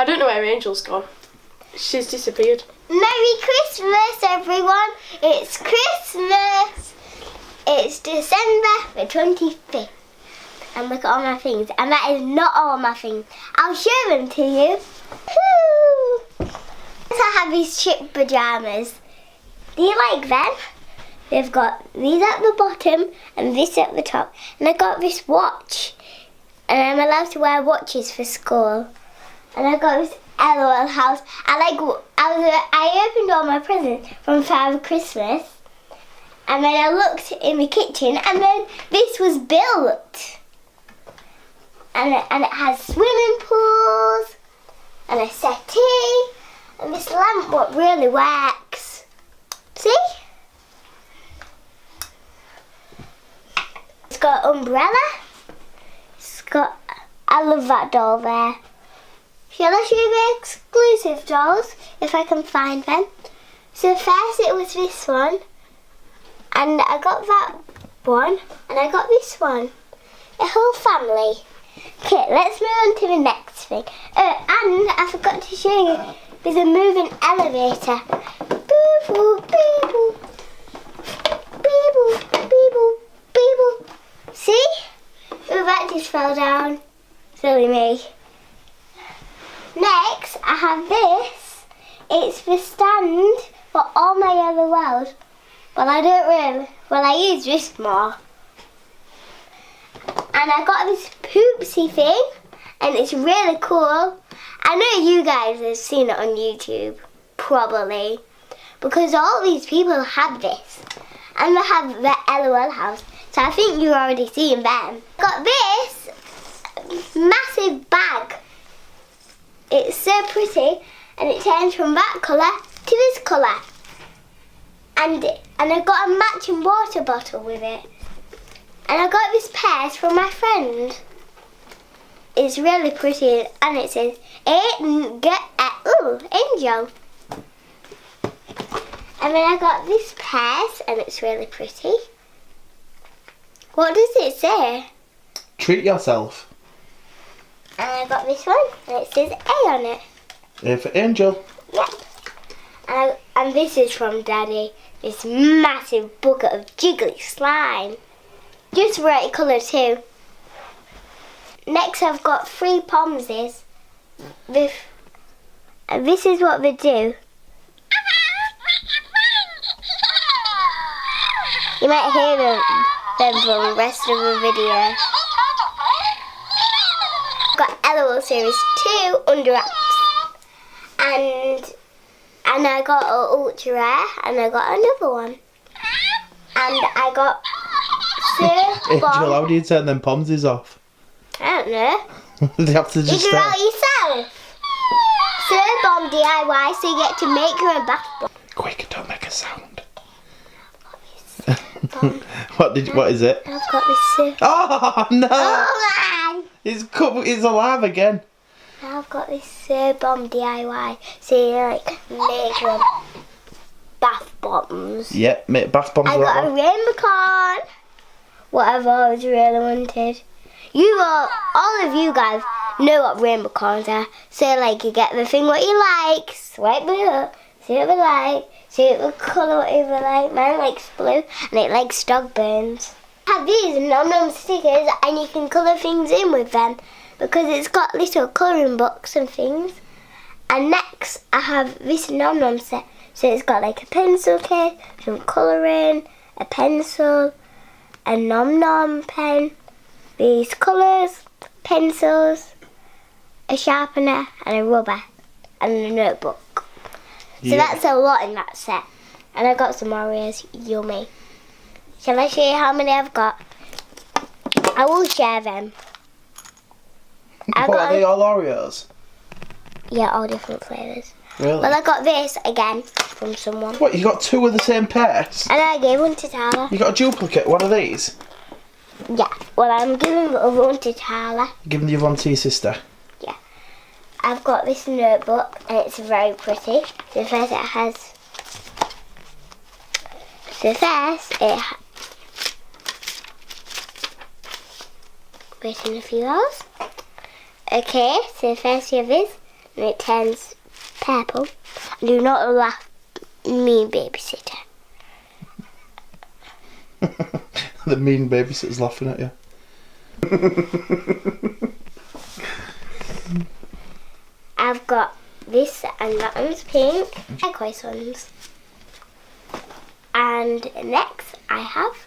I don't know where Angel's gone. She's disappeared. Merry Christmas, everyone. It's Christmas. It's December the 25th. And look at all my things. And that is not all my things. I'll show them to you. Woo! I have these chip pyjamas. Do you like them? They've got these at the bottom and this at the top. And I got this watch. And I'm allowed to wear watches for school. And I got this LOL house. I opened all my presents from Father Christmas. And then I looked in the kitchen and then this was built. And it has swimming pools and a settee. And this lamp what really works. See? It's got an umbrella. It's got, I love that doll there. Shall I show you the exclusive dolls, if I can find them? So first it was this one. And I got that one. And I got this one. A whole family. Okay, let's move on to the next thing. And I forgot to show you. There's a moving elevator. Beep-boop, beep-boop. Beep-boop, beep-boop, beep-boop. See? Oh, that just fell down. Silly me. Next, I have this. It's the stand for all my LOLs. Well, I don't really. Well, I use this more. And I got this poopsie thing. And it's really cool. I know you guys have seen it on YouTube. Probably. Because all these people have this. And they have the LOL house. So I think you've already seen them. Got this massive bag. It's so pretty. And it turns from that colour to this colour. And I got a matching water bottle with it. And I got this purse from my friend. It's really pretty and it says Angel. And then I got this purse and it's really pretty. What does it say? Treat yourself. And I got this one and it says A on it. A for Angel. Yep. And this is from Daddy. This massive bucket of jiggly slime. Just right colour too. Next I've got 3 pomsies. And this is what they do. You might hear them from the rest of the video. I've got LOL Series 2 under wraps. And I got an ultra rare and I got another one. And I got Angel, how do you turn them pomsies off? I don't know. They have to just figure out yourself. Bomb DIY, so you get to make your own bath bomb. Quick, don't make a sound. What is it? I've got this. Oh no! Oh man! It's alive again. I've got this bomb DIY, so you make your own bath bombs. Yep, make bath bombs. I got a rainbow corn. What I've always really wanted. All of you guys know what rainbow corns are. So you get the thing what you like, swipe it up, see what they like, see what the colour what you like. Mine likes blue and it likes dog bones. I have these nom-nom stickers and you can colour things in with them because it's got little colouring books and things. And next I have this nom-nom set. So it's got a pencil case, some colouring, a pencil, a nom-nom pen, these colours, pencils, a sharpener and a rubber and a notebook. So that's a lot in that set. And I got some Oreos, yummy. Shall I show you how many I've got? I will share them. Are they all Oreos? Yeah, all different flavours. Really? Well, I got this again from someone. What, you got 2 of the same pairs? And I gave one to Tala. You got a duplicate, one of these? Yeah, well I'm giving the other one to Tala. Giving the other one to your sister? Yeah. I've got this notebook and it's very pretty. So first it has... wait in a few hours. Okay, so first you have this and it turns purple. Do not laugh, mean babysitter. The mean babysitter's laughing at you. I've got this and that one's pink. Turquoise ones. And next I have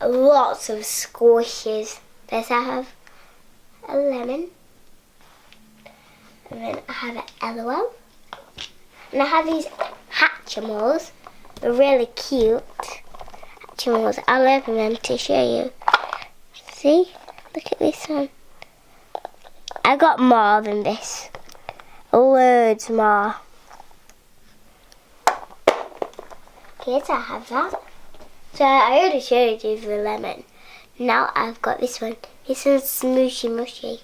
lots of squishes. First I have a lemon. And then I have an LOL. And I have these hatchimals. They're really cute. Hatchimals. I'll open them to show you. See? Look at this one. I got more than this. Loads more. Okay, so I have that. So I already showed you the lemon. Now I've got this one. This one's smooshy mushy.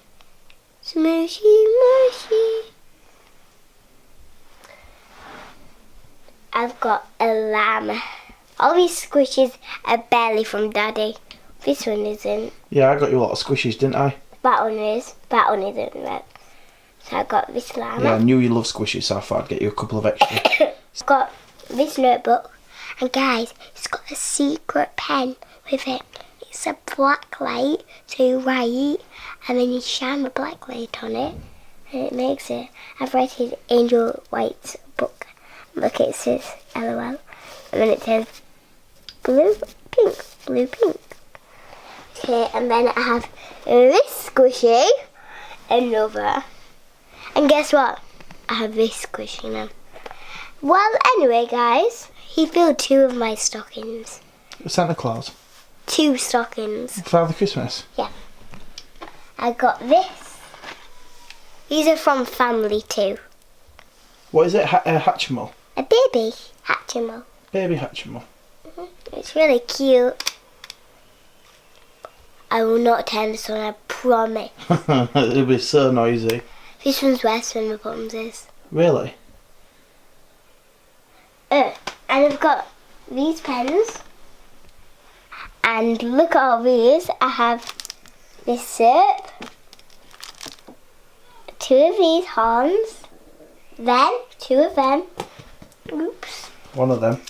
Smooshy mushy. I've got a lamb. All these squishes are barely from Daddy. This one isn't. Yeah, I got you a lot of squishies, didn't I? That one is. That one isn't red. So I got this llama. Yeah, I knew you love squishies, so I thought I'd get you a couple of extra. It's got this notebook. And guys, it's got a secret pen with it. It's a black light, so you write, and then you shine the black light on it, and it makes it. I've read his Angel White's book. Look, it says LOL. And then it says blue, pink, blue, pink. Okay, and then I have this squishy, another. And guess what? I have this squishy now. Well, anyway, guys, he filled 2 of my stockings. Santa Claus. 2 stockings. Father Christmas. Yeah. I got this. These are from family too. What is it? A hatchimal? A baby hatchimal. Baby hatchimal. It's really cute. I will not turn this on, I promise. It'll be so noisy. This one's worse than the pomsies. Really? And I've got these pens. And look at all these. I have this soap. 2 of these horns. Then 2 of them. Oops. One of them.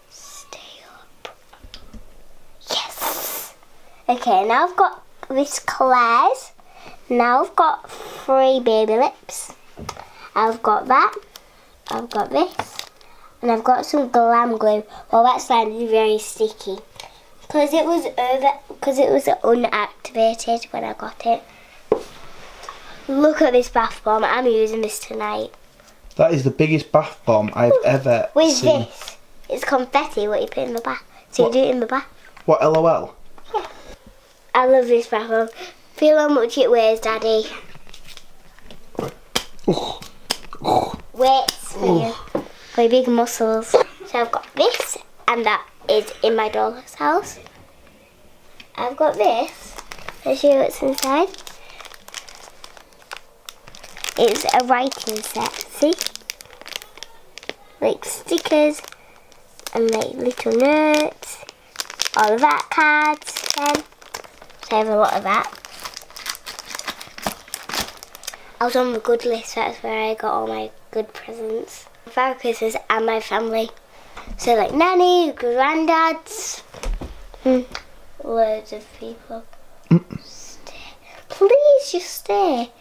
Stay up. Yes. Okay, now I've got this Claire's. Now I've got 3 baby lips. I've got that. I've got this. And I've got some glam glue. Well, that sounded very sticky. Because it was unactivated when I got it. Look at this bath bomb. I'm using this tonight. That is the biggest bath bomb I've ever With seen. this. It's confetti what you put in the bath. So What? you do it in the bath. What, LOL? I love this bath bomb. Feel how much it weighs, Daddy. Ooh. Ooh. Weights for you. For your big muscles. So I've got this, and that is in my doll's house. I've got this. I'll show you what's inside. It's a writing set, see? Like stickers, and like little notes. All of that, cards, pen. So I have a lot of that. I was on the good list, that's where I got all my good presents. For Christmas and my family. So like nanny, granddads, loads of people. Stay. Please just stay.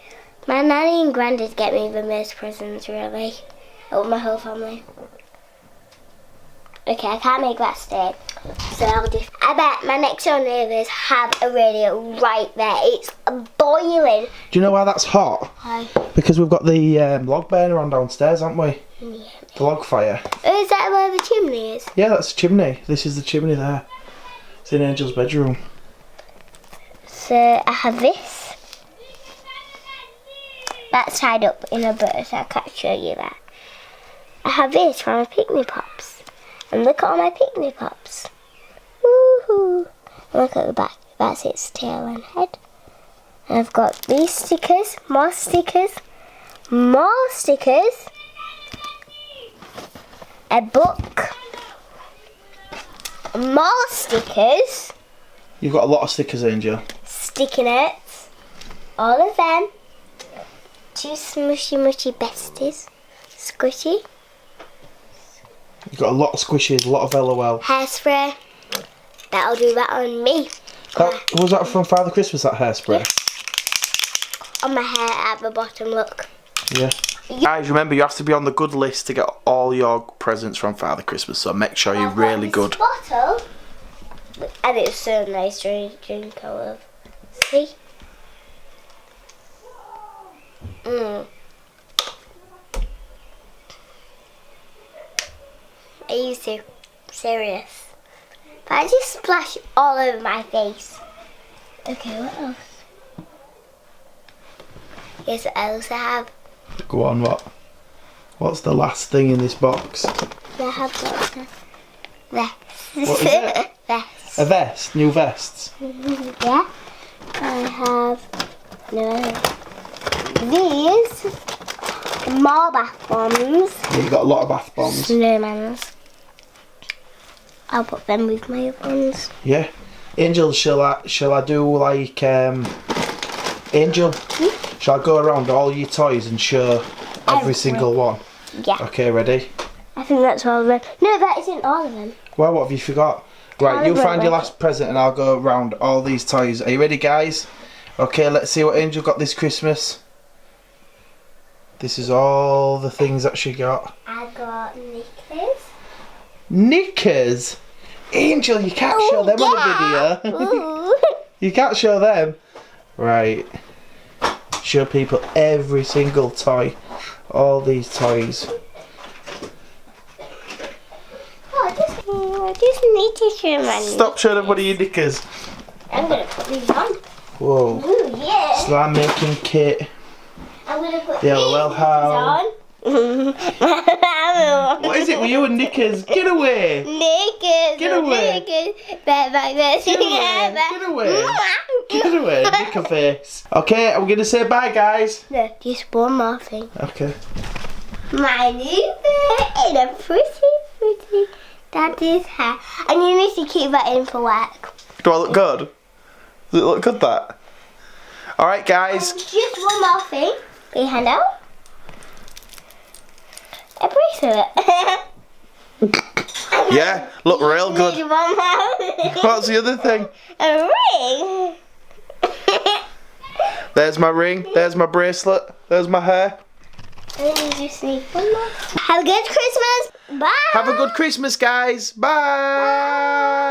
My nanny and granddad get me the most presents really. Of my whole family. Okay, I can't make that stay. So I'll just... I bet my next door neighbours have a radio right there. It's boiling. Do you know why that's hot? Why? Because we've got the log burner on downstairs, haven't we? Yeah. The log fire. Oh, is that where the chimney is? Yeah, that's the chimney. This is the chimney there. It's in Angel's bedroom. So I have this. That's tied up in a bow, so I can't show you that. I have this for my picnic pops. And look at all my picnic pops. Woohoo! And look at the back. That's its tail and head. And I've got these stickers, more stickers, more stickers, a book, more stickers, You've got a lot of stickers, Angel. sticky notes. All of them. 2 smushy mushy besties. Squishy. You got a lot of squishes, a lot of LOL. Hairspray. That'll do that on me. Was that from Father Christmas, that hairspray? On my hair at the bottom, look. Yeah. Guys, remember you have to be on the good list to get all your presents from Father Christmas, so make sure you're really good. Bottle. And it's so nice to drink out of. See? I used to. Serious. But I just splash all over my face. Okay, what else? Here's what else I have. Go on, what? What's the last thing in this box? I have got a vest. What is it? Vest. A vest? New vests? Yeah. I have these more bath bombs. Yeah, you got a lot of bath bombs. Snowmans. I'll put them with my ones. Yeah. Angel, shall I do like Angel? Shall I go around all your toys and show every single one? Yeah. Okay, ready? I think that's all of them. No, that isn't all of them. Well, what have you forgot? Right, you find your last present and I'll go around all these toys. Are you ready, guys? Okay, let's see what Angel got this Christmas. This is all the things that she got. I got knickers. Knickers? Angel, you can't show them on the video. You can't show them. Right. Show people every single toy. All these toys. I just need to show my knickers. Stop showing everybody your knickers. I'm going to put these on. Whoa. Ooh, yeah. Slime making kit. I'm going to put Yeah, these well, on. What is it with you and knickers? Get away! Knickers. Get away. Knickers. Get away. Get away, knicker face. Okay, I'm going to say bye, guys. No, just one more thing. Okay. My new bear in a pretty daddy's hair. And you need to keep that in for work. Do I look good? Does it look good, that? Alright, guys. Just one more thing. Put your hand out. A bracelet. Yeah, look real good. Need one more. What's the other thing? A ring. There's my ring, there's my bracelet, there's my hair. And you just need one more. Have a good Christmas. Bye. Have a good Christmas, guys. Bye.